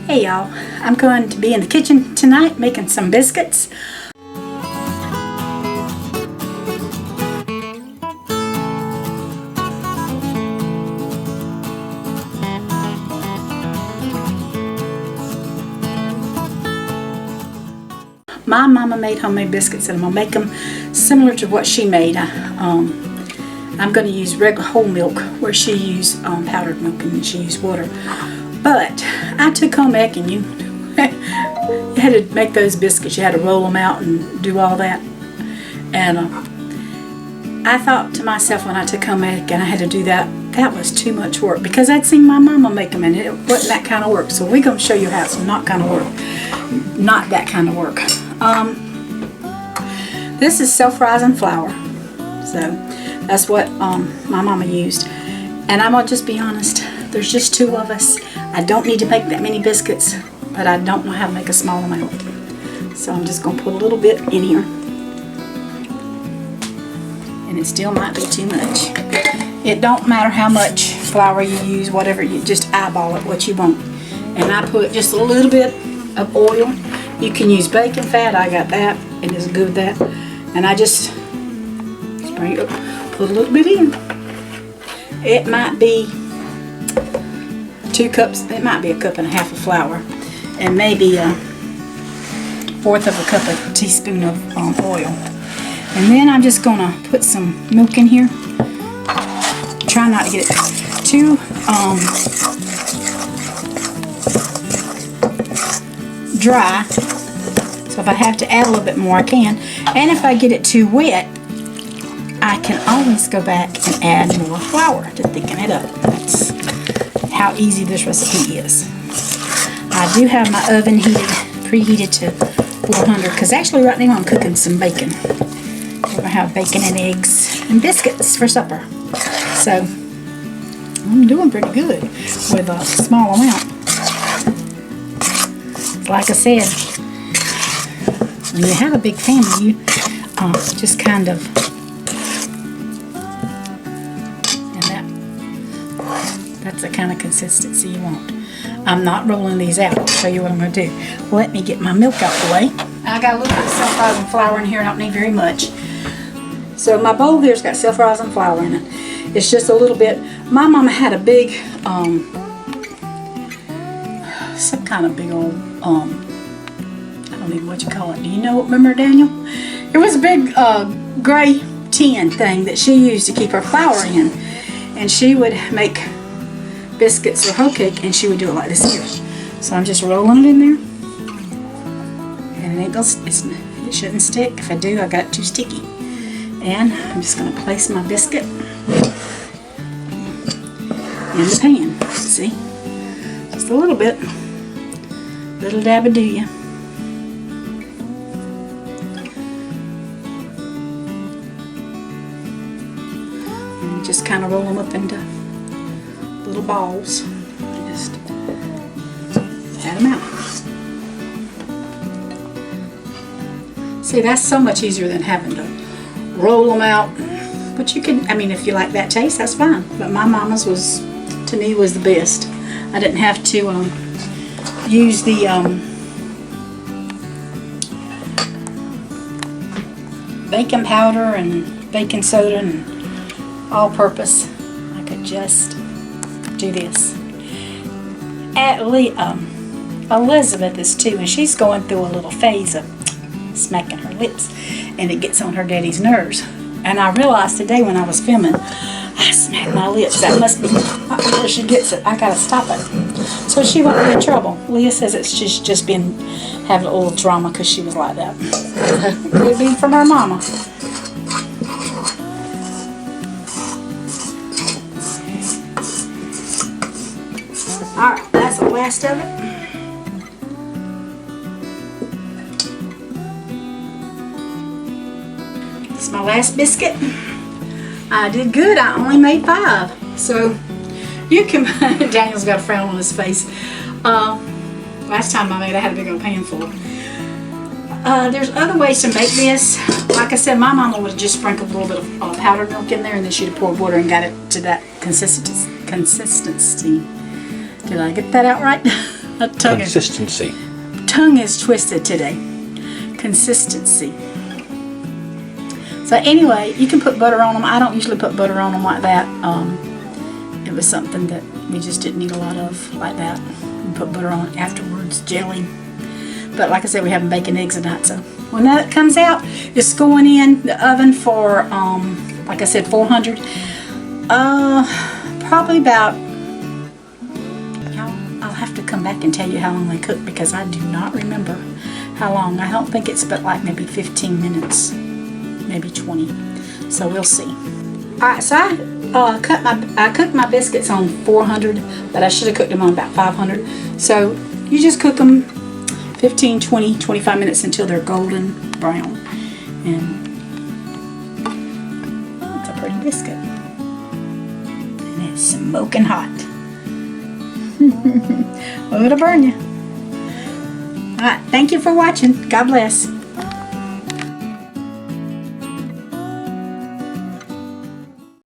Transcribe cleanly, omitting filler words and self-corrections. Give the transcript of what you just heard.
Hey y'all, I'm going to be in the kitchen tonight making some biscuits. My mama made homemade biscuits and I'm going to make them similar to what she made. I'm going to use regular whole milk where she used powdered milk and she used water. But I took home egg and you had to make those biscuits. You had to roll them out and do all that. And I thought to myself when I took home egg and I had to do that, that was too much work because I'd seen my mama make them and it wasn't that kind of work. So we're going to show you how it's not kind of work. Not that kind of work. This is self-rising flour. So that's what my mama used. And I'm going to just be honest, there's just two of us. I don't need to make that many biscuits, but I don't know how to make a small amount. So I'm just going to put a little bit in here. And it still might be too much. It don't matter how much flour you use, whatever, you just eyeball it what you want. And I put just a little bit of oil. You can use bacon fat, I got that, and it's good with that. And I just bring it up, put a little bit in. It might be 2 cups, it might be 1.5 cups of flour, and maybe a 1/4 of a cup of teaspoon of oil. And then I'm just gonna put some milk in here. Try not to get it too dry. So if I have to add a little bit more, I can. And if I get it too wet, I can always go back and add more flour to thicken it up. That's how easy this recipe is. I do have my oven preheated to 400 because actually right now I'm cooking some bacon. We're going to have bacon and eggs and biscuits for supper. So I'm doing pretty good with a small amount. Like I said, when you have a big family, you just kind of, and that's the kind of consistency you want. I'm not rolling these out. I'll show you what I'm going to do. Let me get my milk out the way. I got a little bit of self-rising flour in here. I don't need very much. So my bowl here's got self-rising flour in it. It's just a little bit. My mama had a big, some kind of big old, I don't even know what you call it. Do you know? Remember, Daniel? It was a big gray tin thing that she used to keep her flour in. And she would make biscuits or hoe cake and she would do it like this here. So I'm just rolling it in there. And it ain't gonna, it shouldn't stick. If I do, I got it too sticky. And I'm just going to place my biscuit in the pan. See? Just a little bit. Little dab of do ya. And just kind of roll them up into little balls. Just add them out. See, that's so much easier than having to roll them out. But you can, I mean, if you like that taste, that's fine. But my mama's was, to me, was the best. I didn't have to use the baking powder and baking soda and all-purpose. I could just do this. Elizabeth is too, and she's going through a little phase of smacking her lips, and it gets on her daddy's nerves. And I realized today when I was filming, I smacked my lips. That must be where she gets it. I gotta stop it. So she won't be in trouble. Leah says it's just been having a little drama because she was like that. Could be from her mama. Alright, that's the last of it. This is my last biscuit. I did good. I only made 5. So you can, Daniel's got a frown on his face. Last time I made, I had a big old pan full. There's other ways to make this. Like I said, my mama would have just sprinkled a little bit of powdered milk in there, and then she'd have poured water and got it to that consistency. Did I get that out right? Consistency. Tongue is twisted today. Consistency. So anyway, you can put butter on them. I don't usually put butter on them like that. It was something that we just didn't need a lot of like that. We put butter on it afterwards, jelly. But like I said, we have bacon, eggs, and that. So when that comes out, it's going in the oven for, like I said, 400. Probably about, I'll have to come back and tell you how long they cook because I do not remember how long. I don't think it's but like maybe 15 minutes, maybe 20. So we'll see. Alright, so I cooked my biscuits on 400, but I should have cooked them on about 500. So you just cook them 15, 20, 25 minutes until they're golden brown. And it's a pretty biscuit. And it's smoking hot. Oh, it'll burn you. Alright, thank you for watching. God bless.